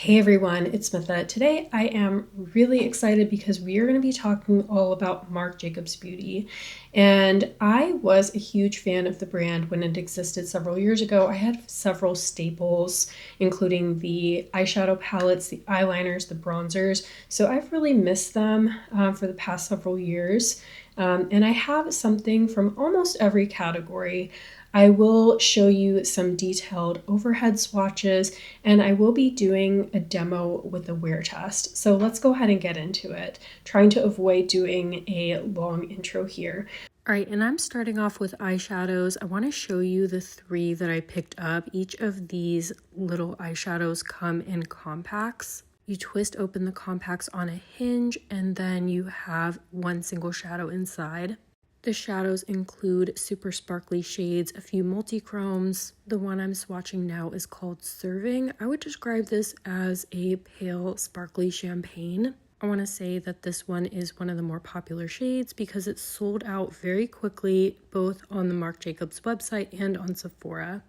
Hey everyone, it's Smitha. Today I am really excited because we are going to be talking all about Marc Jacobs Beauty. And I was a huge fan of the brand when it existed several years ago. I had several staples, including the eyeshadow palettes, the eyeliners, the bronzers. So I've really missed them for the past several years. And I have something from almost every category. I will show you some detailed overhead swatches, and I will be doing a demo with a wear test. So let's go ahead and get into it, trying to avoid doing a long intro here. All right, and I'm starting off with eyeshadows. I want to show you the three that I picked up. Each of these little eyeshadows come in compacts. You twist open the compacts on a hinge, and then you have one single shadow inside. The shadows include super sparkly shades, a few multi-chromes. The one I'm swatching now is called Serving. I would describe this as a pale, sparkly champagne. I want to say that this one is one of the more popular shades because it's sold out very quickly, both on the Marc Jacobs website and on Sephora.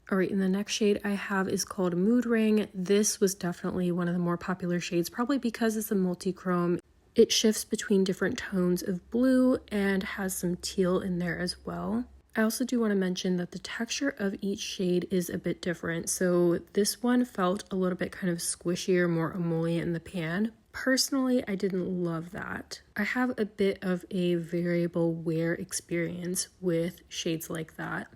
All right, and the next shade I have is called Mood Ring. This was definitely one of the more popular shades, probably because it's a multi-chrome. It shifts between different tones of blue and has some teal in there as well. I also do want to mention that the texture of each shade is a bit different. So this one felt a little bit kind of squishier, more emollient in the pan. Personally, I didn't love that. I have a bit of a variable wear experience with shades like that.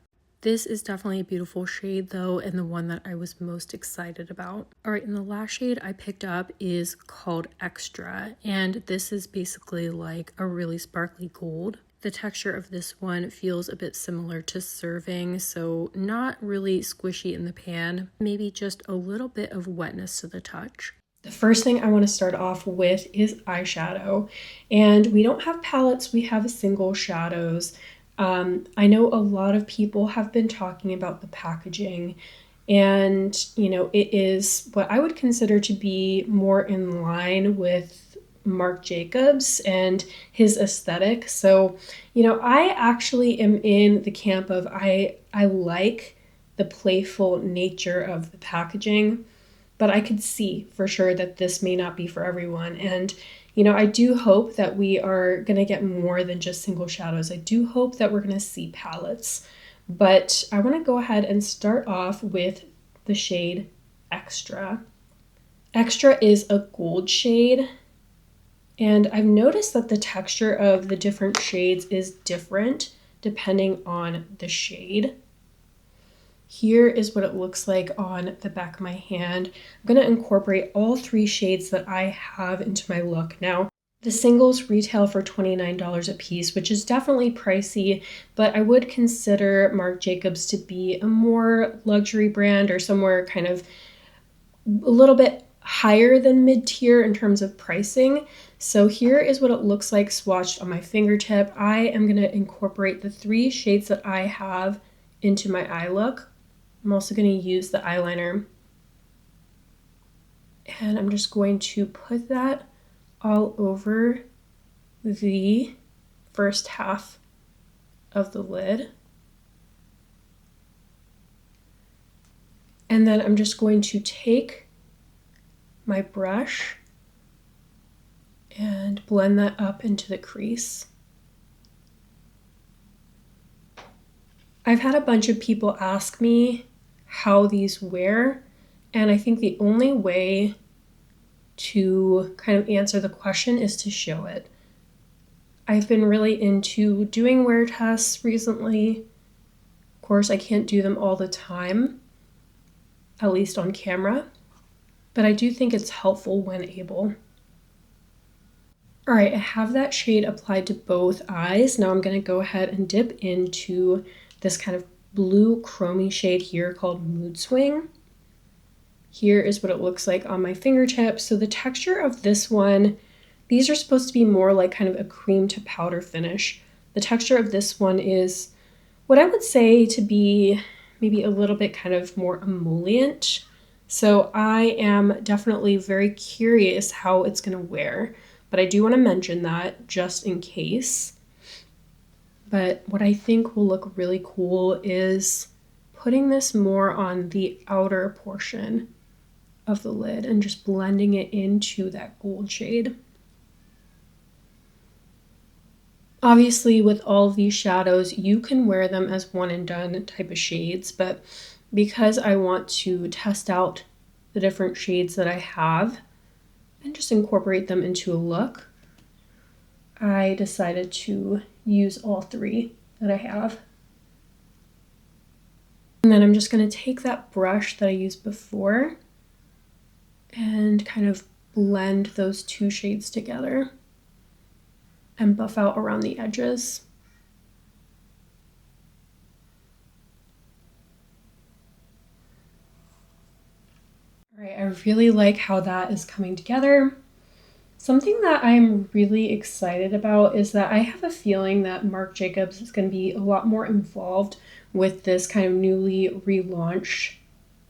This is definitely a beautiful shade though, and the one that I was most excited about. All right, and the last shade I picked up is called Extra, and this is basically like a really sparkly gold. The texture of this one feels a bit similar to Serving, so not really squishy in the pan, maybe just a little bit of wetness to the touch. The first thing I want to start off with is eyeshadow, and we don't have palettes, we have single shadows. I know a lot of people have been talking about the packaging, and it is what I would consider to be more in line with Marc Jacobs and his aesthetic. So, I actually am in the camp of I like the playful nature of the packaging, but I could see for sure that this may not be for everyone. And I do hope that we are going to get more than just single shadows. I do hope that we're going to see palettes. But I want to go ahead and start off with the shade Extra. Extra is a gold shade. And I've noticed that the texture of the different shades is different depending on the shade. Here is what it looks like on the back of my hand. I'm going to incorporate all three shades that I have into my look. Now, the singles retail for $29 a piece, which is definitely pricey, but I would consider Marc Jacobs to be a more luxury brand or somewhere kind of a little bit higher than mid-tier in terms of pricing. So here is what it looks like swatched on my fingertip. I am going to incorporate the three shades that I have into my eye look. I'm also going to use the eyeliner, and I'm just going to put that all over the first half of the lid. And then I'm just going to take my brush and blend that up into the crease. I've had a bunch of people ask me how these wear, and I think the only way to kind of answer the question is to show it. I've been really into doing wear tests recently. Of course, I can't do them all the time, at least on camera, but I do think it's helpful when able. All right, I have that shade applied to both eyes. Now I'm going to go ahead and dip into this kind of blue chromy shade here called Mood Swing. Here is what it looks like on my fingertips. So the texture of this one, these are supposed to be more like kind of a cream to powder finish. The texture of this one is what I would say to be maybe a little bit kind of more emollient. So I am definitely very curious how it's going to wear, but I do want to mention that just in case. But what I think will look really cool is putting this more on the outer portion of the lid and just blending it into that gold shade. Obviously, with all of these shadows, you can wear them as one and done type of shades, but because I want to test out the different shades that I have and just incorporate them into a look, I decided to use all three that I have. And then I'm just going to take that brush that I used before and kind of blend those two shades together and buff out around the edges. All right, I really like how that is coming together. Something that I'm really excited about is that I have a feeling that Marc Jacobs is going to be a lot more involved with this kind of newly relaunched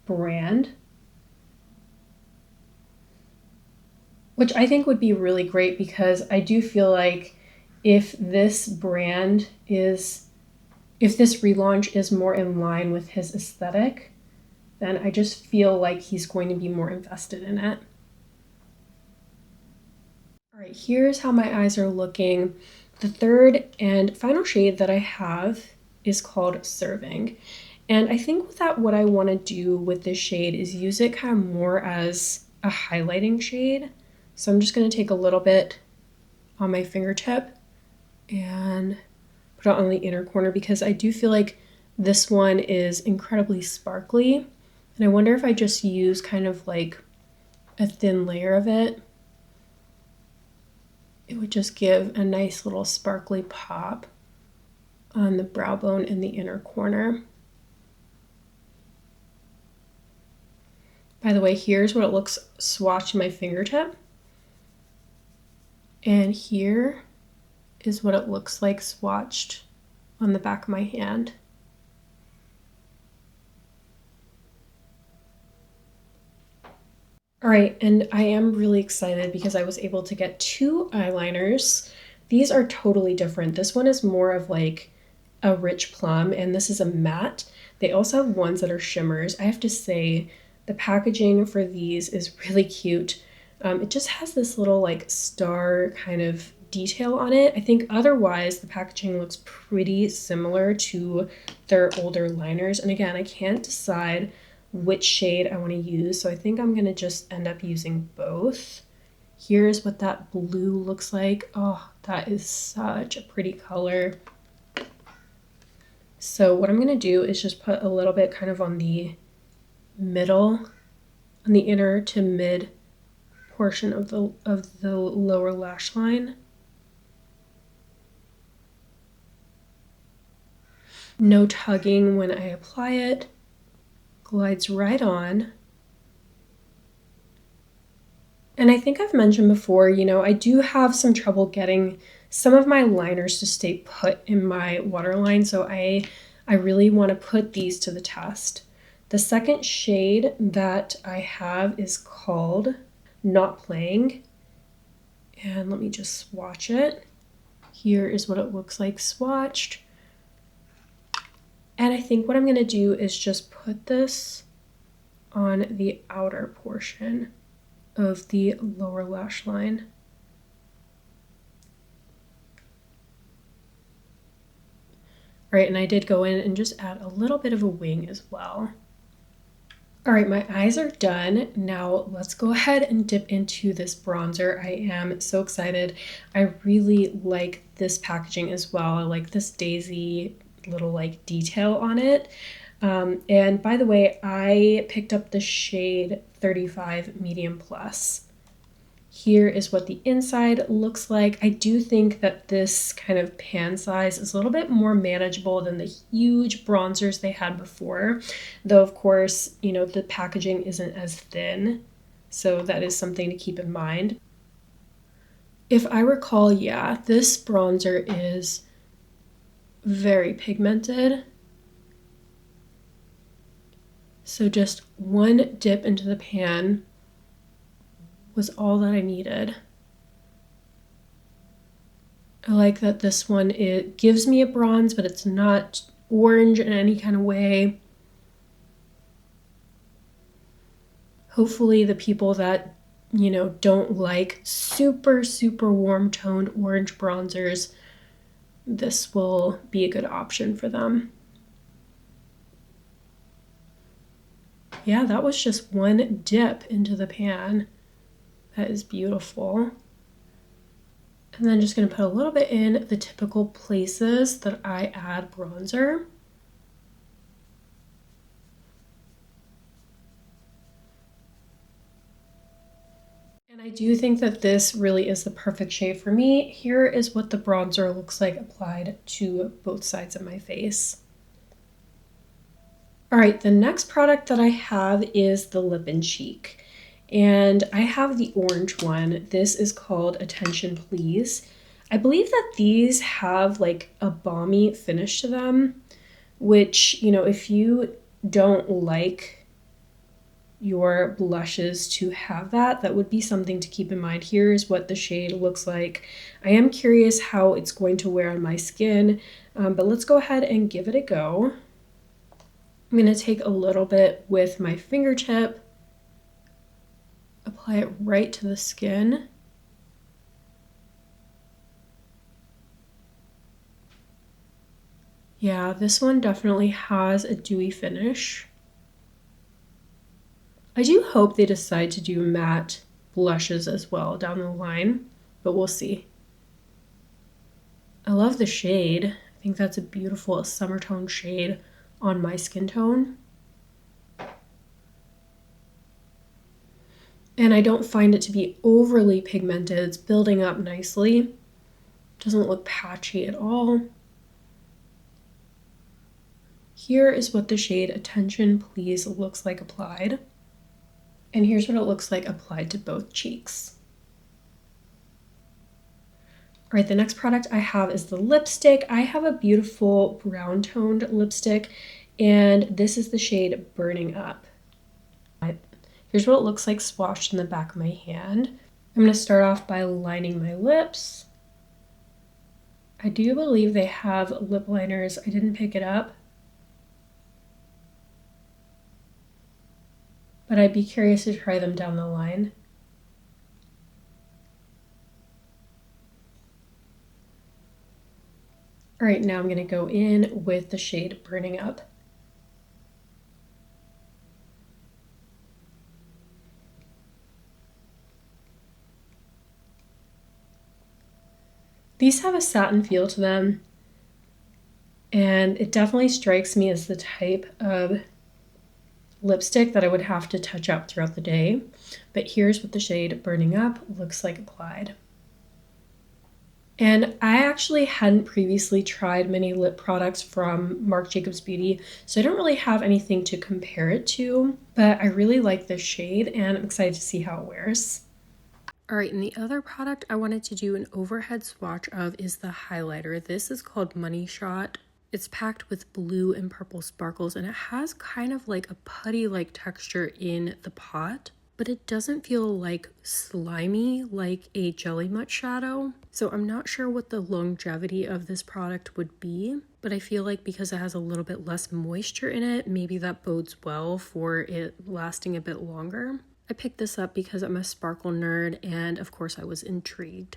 brand, which I think would be really great because I do feel like if this relaunch is more in line with his aesthetic, then I just feel like he's going to be more invested in it. All right, here's how my eyes are looking. The third and final shade that I have is called Serving. And I think with that, what I want to do with this shade is use it kind of more as a highlighting shade. So I'm just going to take a little bit on my fingertip and put it on the inner corner because I do feel like this one is incredibly sparkly. And I wonder if I just use kind of like a thin layer of it, it would just give a nice little sparkly pop on the brow bone in the inner corner. By the way, here's what it looks swatched in my fingertip. And here is what it looks like swatched on the back of my hand. All right, and I am really excited because I was able to get two eyeliners. These are totally different. This one is more of like a rich plum, and this is a matte. They also have ones that are shimmers. I have to say, the packaging for these is really cute. It just has this little like star kind of detail on it. I think otherwise the packaging looks pretty similar to their older liners. And again, I can't decide which shade I want to use, so I think I'm going to just end up using both. Here's what that blue looks like. Oh, that is such a pretty color. So what I'm going to do is just put a little bit kind of on the middle, on the inner to mid portion of the lower lash line. No tugging when I apply it. Glides right on. And I think I've mentioned before, you know, I do have some trouble getting some of my liners to stay put in my waterline, so I really want to put these to the test. The second shade that I have is called Not Playing, and let me just swatch it. Here is what it looks like swatched. And I think what I'm going to do is just put this on the outer portion of the lower lash line. All right, and I did go in and just add a little bit of a wing as well. All right, my eyes are done. Now let's go ahead and dip into this bronzer. I am so excited. I really like this packaging as well. I like this daisy little like detail on it. And by the way, I picked up the shade 35 Medium Plus. Here is what the inside looks like. I do think that this kind of pan size is a little bit more manageable than the huge bronzers they had before, though of course, you know, the packaging isn't as thin, so that is something to keep in mind. If I recall, yeah, this bronzer is very pigmented. So just one dip into the pan was all that I needed. I like that this one, it gives me a bronze, but it's not orange in any kind of way. Hopefully the people that, don't like super, super warm toned orange bronzers, this will be a good option for them. Yeah, that was just one dip into the pan. That is beautiful. And then just going to put a little bit in the typical places that I add bronzer. And I do think that this really is the perfect shade for me. Here is what the bronzer looks like applied to both sides of my face. All right, the next product that I have is the Lip and Cheek. And I have the orange one. This is called Attention Please. I believe that these have like a balmy finish to them, which, if you don't like your blushes to have that would be something to keep in mind. Here's what the shade looks like. I am curious how it's going to wear on my skin, but let's go ahead and give it a go. I'm going to take a little bit with my fingertip, apply it right to the skin. Yeah, this one definitely has a dewy finish. I do hope they decide to do matte blushes as well down the line, but we'll see. I love the shade. I think that's a beautiful summer tone shade on my skin tone. And I don't find it to be overly pigmented. It's building up nicely. Doesn't look patchy at all. Here is what the shade Attention Please looks like applied. And here's what it looks like applied to both cheeks. All right, the next product I have is the lipstick. I have a beautiful brown toned lipstick, and this is the shade Burning Up. Here's what it looks like swatched in the back of my hand. I'm going to start off by lining my lips. I do believe they have lip liners. I didn't pick it up, but I'd be curious to try them down the line. All right, now I'm going to go in with the shade Burning Up. These have a satin feel to them, and it definitely strikes me as the type of lipstick that I would have to touch up throughout the day. But here's what the shade Burning Up looks like applied. And I actually hadn't previously tried many lip products from Marc Jacobs Beauty, so I don't really have anything to compare it to, but I really like this shade and I'm excited to see how it wears. All right, and the other product I wanted to do an overhead swatch of is the highlighter. This is called Money Shot. It's packed with blue and purple sparkles, and it has kind of like a putty-like texture in the pot, but it doesn't feel like slimy like a Jelly Mutt shadow. So I'm not sure what the longevity of this product would be, but I feel like because it has a little bit less moisture in it, maybe that bodes well for it lasting a bit longer. I picked this up because I'm a sparkle nerd, and of course I was intrigued.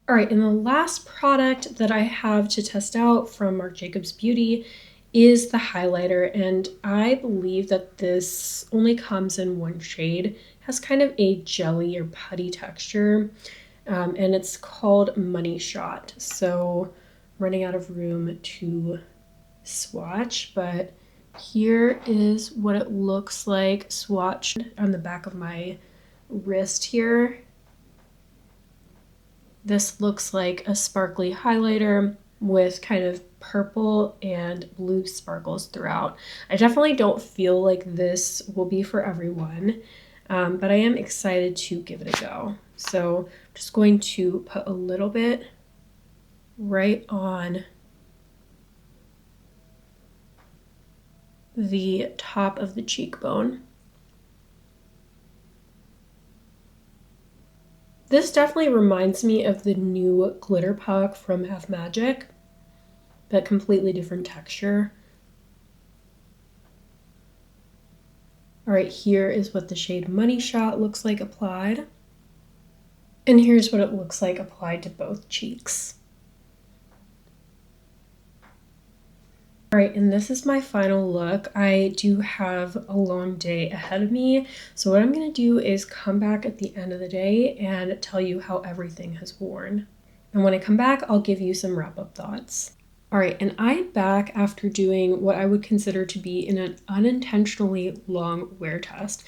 All right, and the last product that I have to test out from Marc Jacobs Beauty is the highlighter, and I believe that this only comes in one shade. It has kind of a jelly or putty texture, and it's called Money Shot. So I'm running out of room to swatch, but here is what it looks like swatched on the back of my wrist here. This looks like a sparkly highlighter with kind of purple and blue sparkles throughout. I definitely don't feel like this will be for everyone, but I am excited to give it a go. So I'm just going to put a little bit right on the top of the cheekbone. This definitely reminds me of the new glitter puck from Half Magic, but completely different texture. All right, here is what the shade Money Shot looks like applied. And here's what it looks like applied to both cheeks. All right, and this is my final look. I do have a long day ahead of me. So what I'm gonna do is come back at the end of the day and tell you how everything has worn. And when I come back, I'll give you some wrap-up thoughts. All right, and I'm back after doing what I would consider to be an unintentionally long wear test.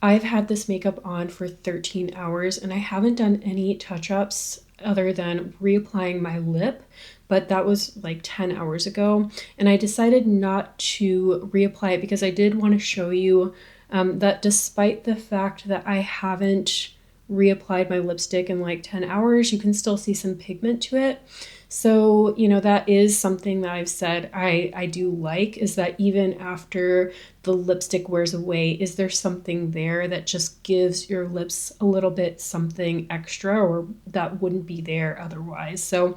I've had this makeup on for 13 hours and I haven't done any touch-ups other than reapplying my lip, but that was like 10 hours ago. And I decided not to reapply it because I did want to show you that despite the fact that I haven't reapplied my lipstick in like 10 hours, you can still see some pigment to it. So, you know, that is something that I've said I do like, is that even after the lipstick wears away, is there something there that just gives your lips a little bit something extra or that wouldn't be there otherwise. So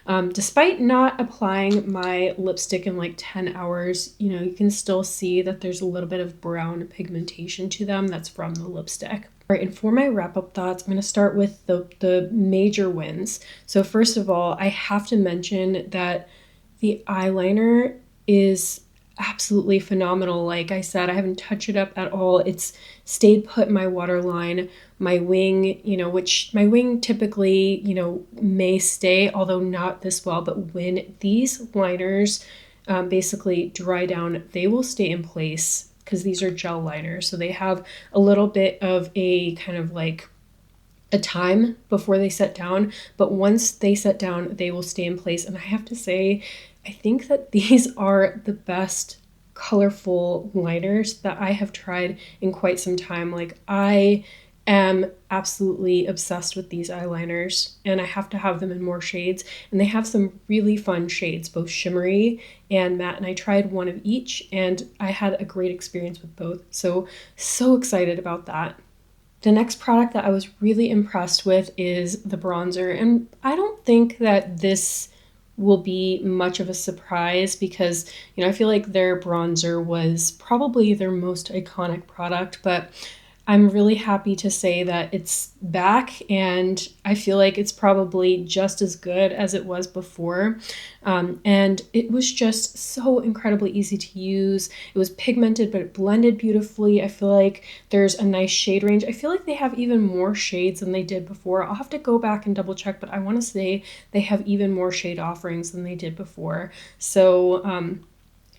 despite not applying my lipstick in like 10 hours, you know, you can still see that there's a little bit of brown pigmentation to them that's from the lipstick. All right, and for my wrap-up thoughts, I'm going to start with the major wins. So first of all, I have to mention that the eyeliner is absolutely phenomenal. Like I said, I haven't touched it up at all. It's stayed put in my waterline. My wing, you know, which my wing typically, you know, may stay, although not this well, but when these liners basically dry down, they will stay in place because these are gel liners. So they have a little bit of a kind of like a time before they set down, but once they set down, they will stay in place. And I have to say, I think that these are the best colorful liners that I have tried in quite some time. Like I am absolutely obsessed with these eyeliners and I have to have them in more shades, and they have some really fun shades, both shimmery and matte, and I tried one of each and I had a great experience with both. So excited about that. The next product that I was really impressed with is the bronzer, and I don't think that this will be much of a surprise because, you know, I feel like their bronzer was probably their most iconic product, but I'm really happy to say that it's back and I feel like it's probably just as good as it was before. And it was just so incredibly easy to use. It was pigmented, but it blended beautifully. I feel like there's a nice shade range. I feel like they have even more shades than they did before. I'll have to go back and double check, but I want to say they have even more shade offerings than they did before. So,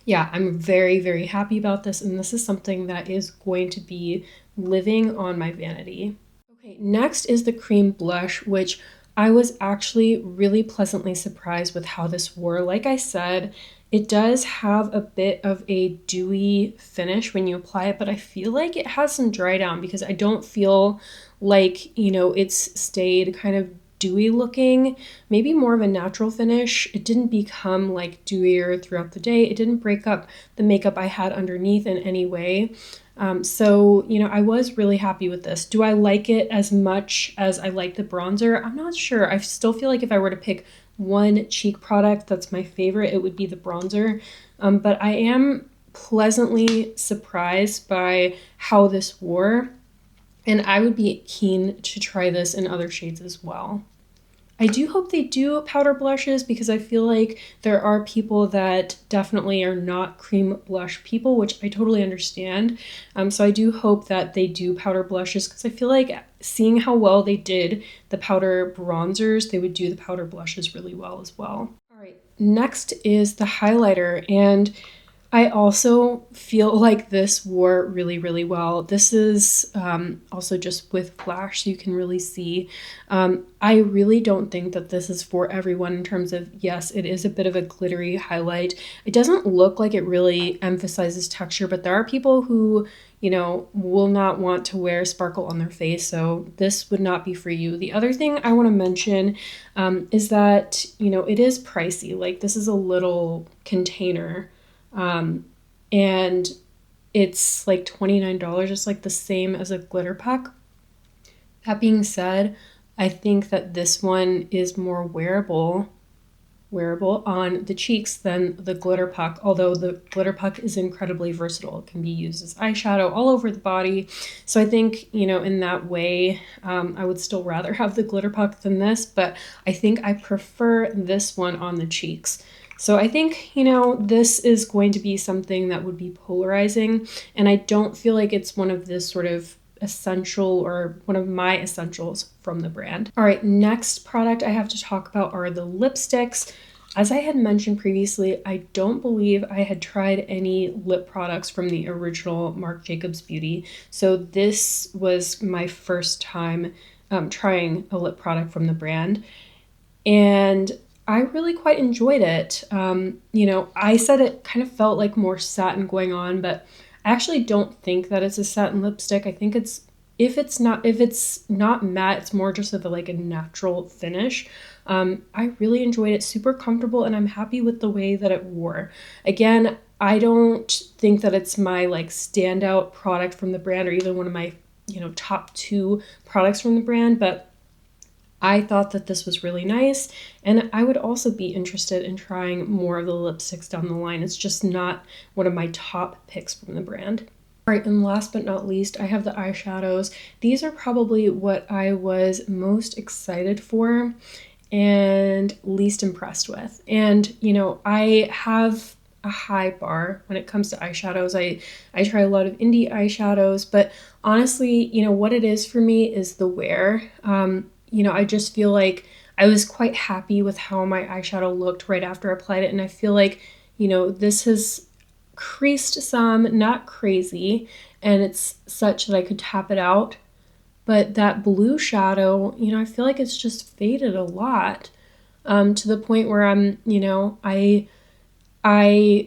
yeah, I'm very, very happy about this, and this is something that is going to be living on my vanity. Okay, next is the cream blush, which I was actually really pleasantly surprised with how this wore. Like I said, it does have a bit of a dewy finish when you apply it, but I feel like it has some dry down because I don't feel like, you know, it's stayed kind of dewy looking, maybe more of a natural finish. It didn't become like dewier throughout the day. It didn't break up the makeup I had underneath in any way. So, you know, I was really happy with this. Do I like it as much as I like the bronzer? I'm not sure. I still feel like if I were to pick one cheek product that's my favorite, it would be the bronzer. But I am pleasantly surprised by how this wore, and I would be keen to try this in other shades as well. I do hope they do powder blushes because I feel like there are people that definitely are not cream blush people, which I totally understand. So I do hope that they do powder blushes because I feel like seeing how well they did the powder bronzers, they would do the powder blushes really well as well. All right, next is the highlighter, and I also feel like this wore really, really well. This is also just with flash, so you can really see. I really don't think that this is for everyone in terms of, yes, it is a bit of a glittery highlight. It doesn't look like it really emphasizes texture, but there are people who, you know, will not want to wear sparkle on their face, so this would not be for you. The other thing I want to mention is that, you know, it is pricey. Like, this is a little container. And it's like $29, just like the same as a glitter pack. That being said, I think that this one is more wearable wearable on the cheeks than the glitter puck, although the glitter puck is incredibly versatile. It can be used as eyeshadow all over the body. So I think, you know, in that way, I would still rather have the glitter puck than this, but I think I prefer this one on the cheeks. So I think, you know, this is going to be something that would be polarizing, and I don't feel like it's one of this sort of essential or one of my essentials from the brand. All right, next product I have to talk about are the lipsticks. As I had mentioned previously, I don't believe I had tried any lip products from the original Marc Jacobs Beauty. So this was my first time trying a lip product from the brand. And I really quite enjoyed it. You know, I said it kind of felt like more satin going on, but I actually don't think that it's a satin lipstick. I think it's if it's not matte, it's more just of like a natural finish. I really enjoyed it, super comfortable, and I'm happy with the way that it wore. Again, I don't think that it's my like standout product from the brand or even one of my, you know, top 2 products from the brand, but I thought that this was really nice, and I would also be interested in trying more of the lipsticks down the line. It's just not one of my top picks from the brand. All right, and last but not least, I have the eyeshadows. These are probably what I was most excited for and least impressed with. And, you know, I have a high bar when it comes to eyeshadows. I try a lot of indie eyeshadows, but honestly, you know, what it is for me is the wear. You know, I just feel like I was quite happy with how my eyeshadow looked right after I applied it. And I feel like, you know, this has creased some, not crazy, and it's such that I could tap it out. But that blue shadow, you know, I feel like it's just faded a lot to the point where I'm, you know, I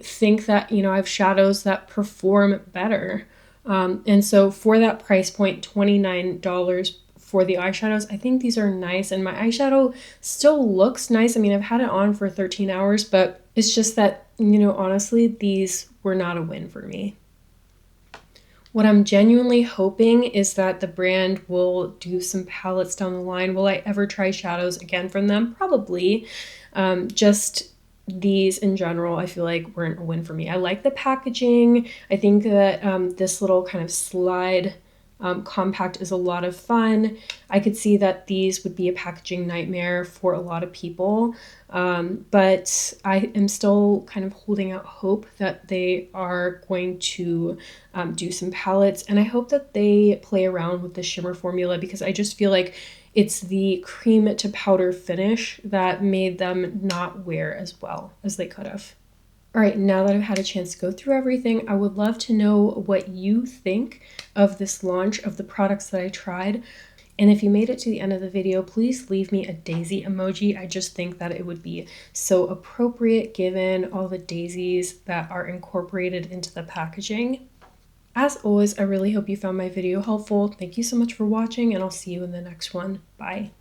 think that, you know, I have shadows that perform better. And so for that price point, $29 for the eyeshadows, I think these are nice, and my eyeshadow still looks nice. I mean, I've had it on for 13 hours, but it's just that, you know, honestly, these were not a win for me. What I'm genuinely hoping is that the brand will do some palettes down the line. Will I ever try shadows again from them? Probably. Just these in general, I feel like weren't a win for me. I like the packaging. I think that this little kind of slide compact is a lot of fun. I could see that these would be a packaging nightmare for a lot of people, but I am still kind of holding out hope that they are going to do some palettes, and I hope that they play around with the shimmer formula, because I just feel like it's the cream to powder finish that made them not wear as well as they could have. All right, now that I've had a chance to go through everything, I would love to know what you think of this launch of the products that I tried. And if you made it to the end of the video, please leave me a daisy emoji. I just think that it would be so appropriate given all the daisies that are incorporated into the packaging. As always, I really hope you found my video helpful. Thank you so much for watching, and I'll see you in the next one. Bye.